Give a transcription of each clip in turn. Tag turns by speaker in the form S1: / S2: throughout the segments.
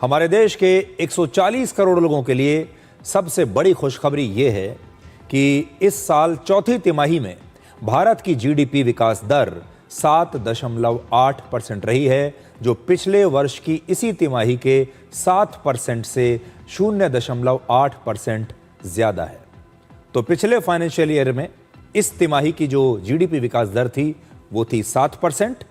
S1: हमारे देश के 140 करोड़ लोगों के लिए सबसे बड़ी खुशखबरी यह है कि इस साल चौथी तिमाही में भारत की जीडीपी विकास दर 7.8% रही है, जो पिछले वर्ष की इसी तिमाही के 7% से 0.8% ज्यादा है। तो पिछले फाइनेंशियल ईयर में इस तिमाही की जो जीडीपी विकास दर थी वो थी 7%,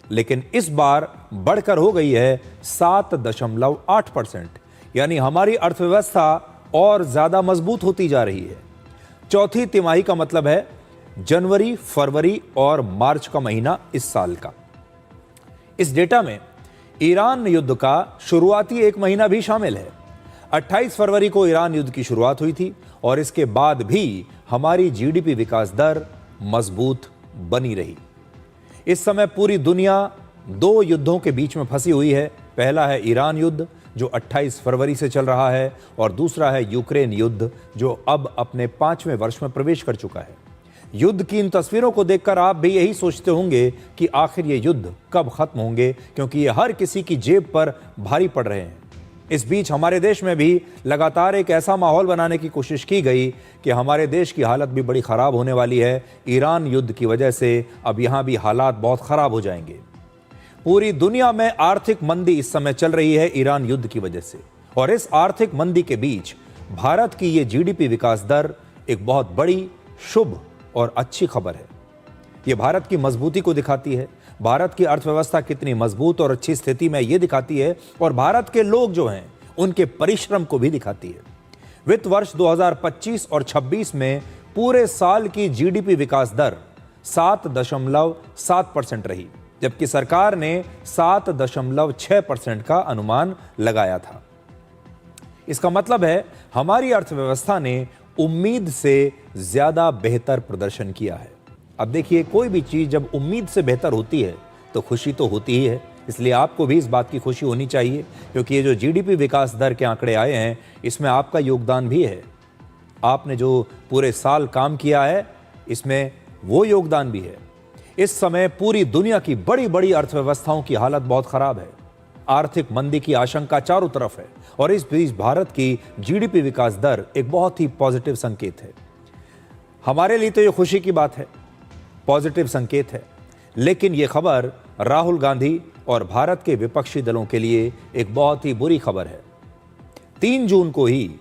S1: लेकिन इस बार बढ़कर हो गई है 7.8%। यानी हमारी अर्थव्यवस्था और ज्यादा मजबूत होती जा रही है। चौथी तिमाही का मतलब है जनवरी, फरवरी और मार्च का महीना इस साल का। इस डेटा में ईरान युद्ध का शुरुआती एक महीना भी शामिल है। 28 फरवरी को ईरान युद्ध की शुरुआत हुई थी और इसके बाद भी हमारी जीडीपी विकास दर मजबूत बनी रही। इस समय पूरी दुनिया दो युद्धों के बीच में फंसी हुई है। पहला है ईरान युद्ध जो 28 फरवरी से चल रहा है और दूसरा है यूक्रेन युद्ध जो अब अपने 5वें वर्ष में प्रवेश कर चुका है। युद्ध की इन तस्वीरों को देखकर आप भी यही सोचते होंगे कि आखिर ये युद्ध कब खत्म होंगे, क्योंकि ये हर किसी की जेब पर भारी पड़ रहे हैं। इस बीच हमारे देश में भी लगातार एक ऐसा माहौल बनाने की कोशिश की गई कि हमारे देश की हालत भी बड़ी खराब होने वाली है। ईरान युद्ध की वजह से अब यहां भी हालात बहुत खराब हो जाएंगे। पूरी दुनिया में आर्थिक मंदी इस समय चल रही है ईरान युद्ध की वजह से, और इस आर्थिक मंदी के बीच भारत की ये जीडीपी विकास दर एक बहुत बड़ी, शुभ और अच्छी खबर है। ये भारत की मजबूती को दिखाती है, भारत की अर्थव्यवस्था कितनी मजबूत और अच्छी स्थिति में ये दिखाती है, और भारत के लोग जो हैं उनके परिश्रम को भी दिखाती है। वित्त वर्ष 2025 और 26 में पूरे साल की जीडीपी विकास दर 7.7% रही, जबकि सरकार ने 7.6% का अनुमान लगाया था। इसका मतलब है हमारी अर्थव्यवस्था ने उम्मीद से ज्यादा बेहतर प्रदर्शन किया है। अब देखिए, कोई भी चीज जब उम्मीद से बेहतर होती है तो खुशी तो होती ही है, इसलिए आपको भी इस बात की खुशी होनी चाहिए, क्योंकि ये जो जीडीपी विकास दर के आंकड़े आए हैं इसमें आपका योगदान भी है। आपने जो पूरे साल काम किया है इसमें वो योगदान भी है। इस समय पूरी दुनिया की बड़ी बड़ी अर्थव्यवस्थाओं की हालत बहुत खराब है। आर्थिक मंदी की आशंका चारों तरफ है, और इस बीच भारत की जीडीपी विकास दर एक बहुत ही पॉजिटिव संकेत है। हमारे लिए तो ये खुशी की बात है, पॉजिटिव संकेत है, लेकिन यह खबर राहुल गांधी और भारत के विपक्षी दलों के लिए एक बहुत ही बुरी खबर है। 3 जून को ही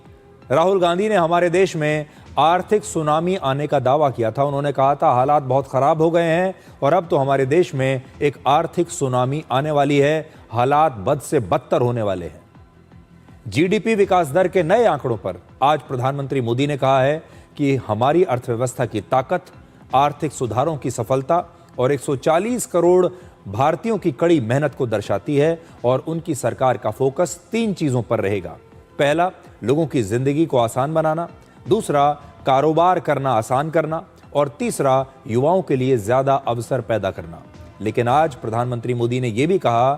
S1: राहुल गांधी ने हमारे देश में आर्थिक सुनामी आने का दावा किया था। उन्होंने कहा था हालात बहुत खराब हो गए हैं और अब तो हमारे देश में एक आर्थिक सुनामी आने वाली है, हालात बद से बदतर होने वाले हैं। जीडीपी विकास दर के नए आंकड़ों पर आज प्रधानमंत्री मोदी ने कहा है कि हमारी अर्थव्यवस्था की ताकत, आर्थिक सुधारों की सफलता और 140 करोड़ भारतीयों की कड़ी मेहनत को दर्शाती है, और उनकी सरकार का फोकस 3 चीजों पर रहेगा। पहला, लोगों की जिंदगी को आसान बनाना, दूसरा, कारोबार करना आसान करना, और तीसरा, युवाओं के लिए ज्यादा अवसर पैदा करना। लेकिन आज प्रधानमंत्री मोदी ने यह भी कहा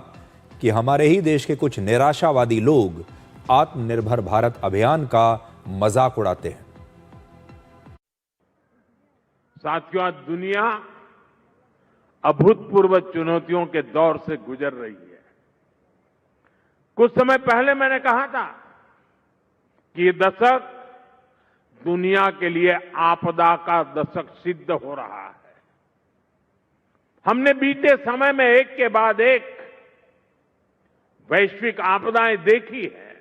S1: कि हमारे ही देश के कुछ निराशावादी लोग आत्मनिर्भर भारत अभियान का मजाक उड़ाते हैं।
S2: साथियों, आज दुनिया अभूतपूर्व चुनौतियों के दौर से गुजर रही है। कुछ समय पहले मैंने कहा था कि ये दशक दुनिया के लिए आपदा का दशक सिद्ध हो रहा है। हमने बीते समय में एक के बाद एक वैश्विक आपदाएं देखी है।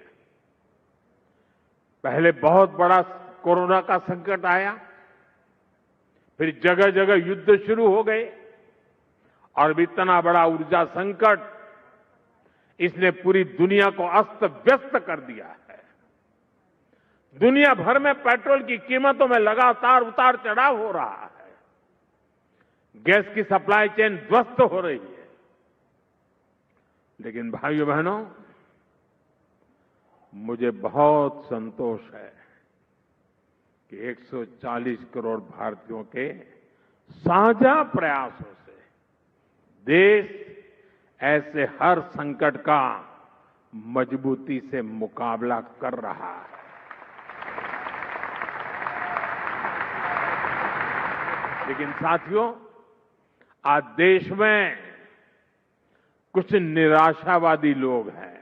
S2: पहले बहुत बड़ा कोरोना का संकट आया, फिर जगह जगह युद्ध शुरू हो गए, और इतना बड़ा ऊर्जा संकट, इसने पूरी दुनिया को अस्त व्यस्त कर दिया है। दुनिया भर में पेट्रोल की कीमतों में लगातार उतार चढ़ाव हो रहा है। गैस की सप्लाई चेन ध्वस्त हो रही है। लेकिन भाइयों बहनों, मुझे बहुत संतोष है कि 140 करोड़ भारतीयों के साझा प्रयासों से देश ऐसे हर संकट का मजबूती से मुकाबला कर रहा है। लेकिन साथियों, आज देश में कुछ निराशावादी लोग हैं।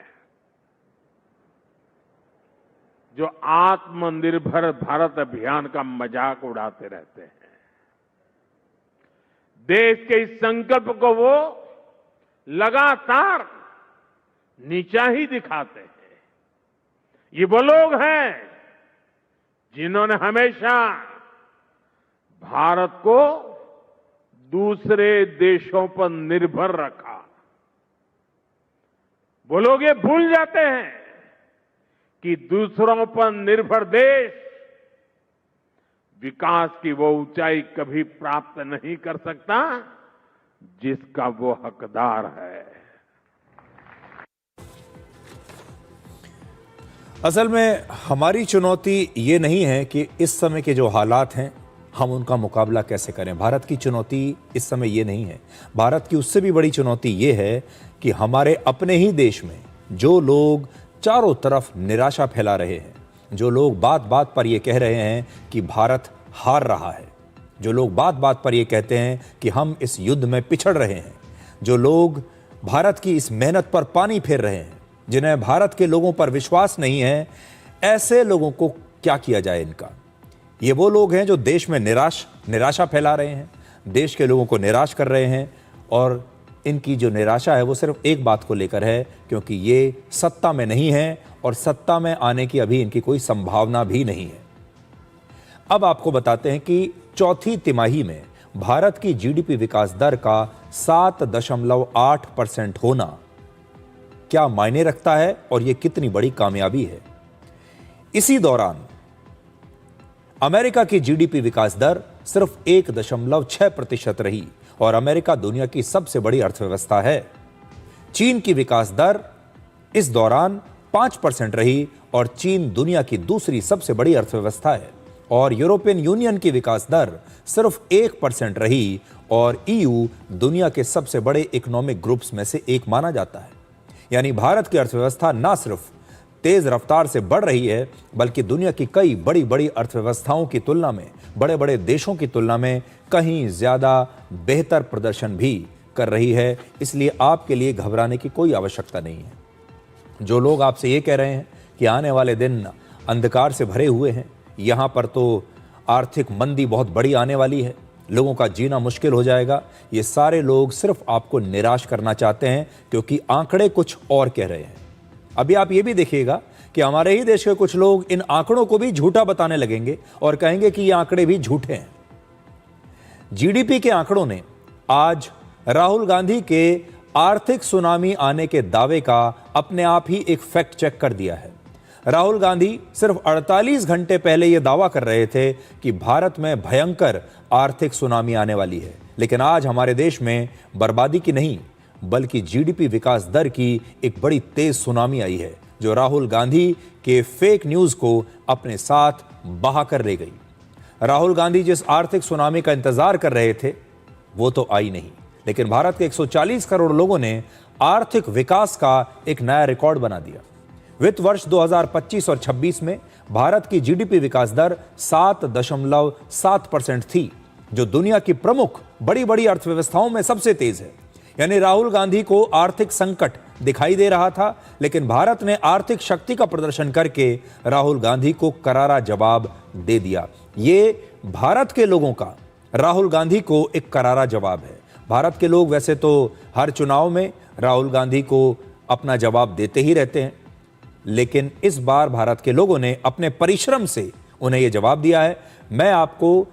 S2: जो आत्मनिर्भर भारत अभियान का मजाक उड़ाते रहते हैं। देश के इस संकल्प को वो लगातार नीचा ही दिखाते हैं। ये वो लोग हैं जिन्होंने हमेशा भारत को दूसरे देशों पर निर्भर रखा। वो लोग ये भूल जाते हैं कि दूसरों पर निर्भर देश विकास की वो ऊंचाई कभी प्राप्त नहीं कर सकता जिसका वो हकदार है।
S1: असल में हमारी चुनौती ये नहीं है कि इस समय के जो हालात हैं हम उनका मुकाबला कैसे करें। भारत की चुनौती इस समय ये नहीं है। भारत की उससे भी बड़ी चुनौती ये है कि हमारे अपने ही देश में जो लोग चारों तरफ निराशा फैला रहे हैं, जो लोग बात बात पर ये कह रहे हैं कि भारत हार रहा है, जो लोग बात बात पर ये कहते हैं कि हम इस युद्ध में पिछड़ रहे हैं, जो लोग भारत की इस मेहनत पर पानी फेर रहे हैं, जिन्हें भारत के लोगों पर विश्वास नहीं है, ऐसे लोगों को क्या किया जाए इनका। ये वो लोग हैं जो देश में निराशा फैला रहे हैं, देश के लोगों को निराश कर रहे हैं, और इनकी जो निराशा है वो सिर्फ एक बात को लेकर है, क्योंकि ये सत्ता में नहीं है और सत्ता में आने की अभी इनकी कोई संभावना भी नहीं है। अब आपको बताते हैं कि चौथी तिमाही में भारत की जीडीपी विकास दर का 7.8% होना क्या मायने रखता है और यह कितनी बड़ी कामयाबी है। इसी दौरान अमेरिका की जीडीपी विकास दर सिर्फ 1.6% रही और अमेरिका दुनिया की सबसे बड़ी अर्थव्यवस्था है। चीन की विकास दर इस दौरान 5% रही और चीन दुनिया की दूसरी सबसे बड़ी अर्थव्यवस्था है। और यूरोपियन यूनियन की विकास दर सिर्फ 1% रही और ईयू दुनिया के सबसे बड़े इकोनॉमिक ग्रुप्स में से एक माना जाता है। यानी भारत की अर्थव्यवस्था ना सिर्फ तेज रफ्तार से बढ़ रही है, बल्कि दुनिया की कई बड़ी बड़ी अर्थव्यवस्थाओं की तुलना में, बड़े बड़े देशों की तुलना में कहीं ज्यादा बेहतर प्रदर्शन भी कर रही है। इसलिए आपके लिए घबराने की कोई आवश्यकता नहीं है। जो लोग आपसे ये कह रहे हैं कि आने वाले दिन अंधकार से भरे हुए हैं, यहां पर तो आर्थिक मंदी बहुत बड़ी आने वाली है, लोगों का जीना मुश्किल हो जाएगा, ये सारे लोग सिर्फ आपको निराश करना चाहते हैं, क्योंकि आंकड़े कुछ और कह रहे हैं। अभी आप ये भी देखिएगा कि हमारे ही देश के कुछ लोग इन आंकड़ों को भी झूठा बताने लगेंगे और कहेंगे कि ये आंकड़े भी झूठे हैं। जीडीपी के आंकड़ों ने आज राहुल गांधी के आर्थिक सुनामी आने के दावे का अपने आप ही एक फैक्ट चेक कर दिया है। राहुल गांधी सिर्फ 48 घंटे पहले यह दावा कर रहे थे कि भारत में भयंकर आर्थिक सुनामी आने वाली है, लेकिन आज हमारे देश में बर्बादी की नहीं बल्कि जीडीपी विकास दर की एक बड़ी तेज सुनामी आई है, जो राहुल गांधी के फेक न्यूज को अपने साथ बहा कर ले गई। राहुल गांधी जिस आर्थिक सुनामी का इंतजार कर रहे थे वो तो आई नहीं, लेकिन भारत के 140 करोड़ लोगों ने आर्थिक विकास का एक नया रिकॉर्ड बना दिया। वित्त वर्ष 2025 और 26 में भारत की जीडीपी विकास दर 7.7% थी, जो दुनिया की प्रमुख बड़ी बड़ी अर्थव्यवस्थाओं में सबसे तेज है। यानी राहुल गांधी को आर्थिक संकट दिखाई दे रहा था, लेकिन भारत ने आर्थिक शक्ति का प्रदर्शन करके राहुल गांधी को करारा जवाब दे दिया। ये भारत के लोगों का राहुल गांधी को एक करारा जवाब है। भारत के लोग वैसे तो हर चुनाव में राहुल गांधी को अपना जवाब देते ही रहते हैं, लेकिन इस बार भारत के लोगों ने अपने परिश्रम से उन्हें यह जवाब दिया है। मैं आपको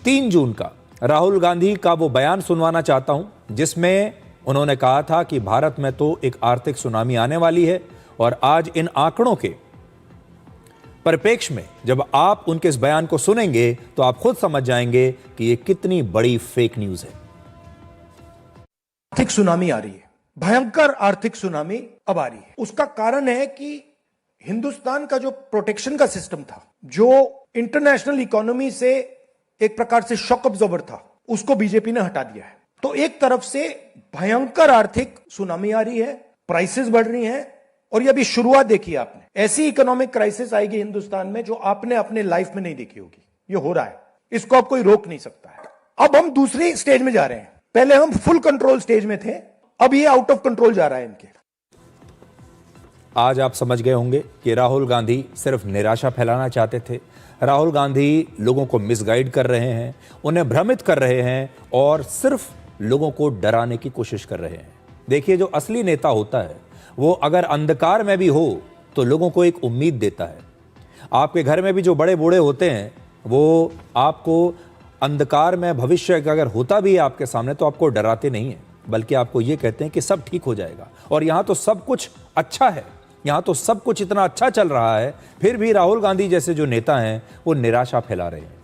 S1: 3 जून का राहुल गांधी का वो बयान सुनवाना चाहता हूं जिसमें उन्होंने कहा था कि भारत में तो एक आर्थिक सुनामी आने वाली है, और आज इन आंकड़ों के परिप्रेक्ष्य में जब आप उनके इस बयान को सुनेंगे तो आप खुद समझ जाएंगे कि ये कितनी बड़ी फेक न्यूज है।
S3: आर्थिक सुनामी आ रही है, भयंकर आर्थिक सुनामी अब आ रही है। उसका कारण है कि हिंदुस्तान का जो प्रोटेक्शन का सिस्टम था, जो इंटरनेशनल इकोनॉमी से एक प्रकार से शॉक अब्जॉर्बर था, उसको बीजेपी ने हटा दिया है। तो एक तरफ से भयंकर आर्थिक सुनामी आ रही है, प्राइसेस बढ़ रही हैं, और ये अभी शुरुआत देखी आपने। ऐसी इकोनॉमिक क्राइसिस आएगी हिंदुस्तान में जो आपने अपने लाइफ में नहीं देखी होगी। ये हो रहा है, इसको अब कोई रोक नहीं सकता है। अब हम दूसरी स्टेज में जा रहे हैं। पहले हम फुल कंट्रोल स्टेज में थे, अब ये आउट ऑफ कंट्रोल जा रहा है इनके।
S1: आज आप समझ गए होंगे कि राहुल गांधी सिर्फ निराशा फैलाना चाहते थे। राहुल गांधी लोगों को मिसगाइड कर रहे हैं, उन्हें भ्रमित कर रहे हैं और सिर्फ लोगों को डराने की कोशिश कर रहे हैं। देखिए, जो असली नेता होता है वो अगर अंधकार में भी हो तो लोगों को एक उम्मीद देता है। आपके घर में भी जो बड़े बूढ़े होते हैं वो आपको अंधकार में भविष्य अगर होता भी है आपके सामने तो आपको डराते नहीं हैं, बल्कि आपको ये कहते हैं कि सब ठीक हो जाएगा। और यहाँ तो सब कुछ अच्छा है, यहाँ तो सब कुछ इतना अच्छा चल रहा है, फिर भी राहुल गांधी जैसे जो नेता हैं वो निराशा फैला रहे हैं।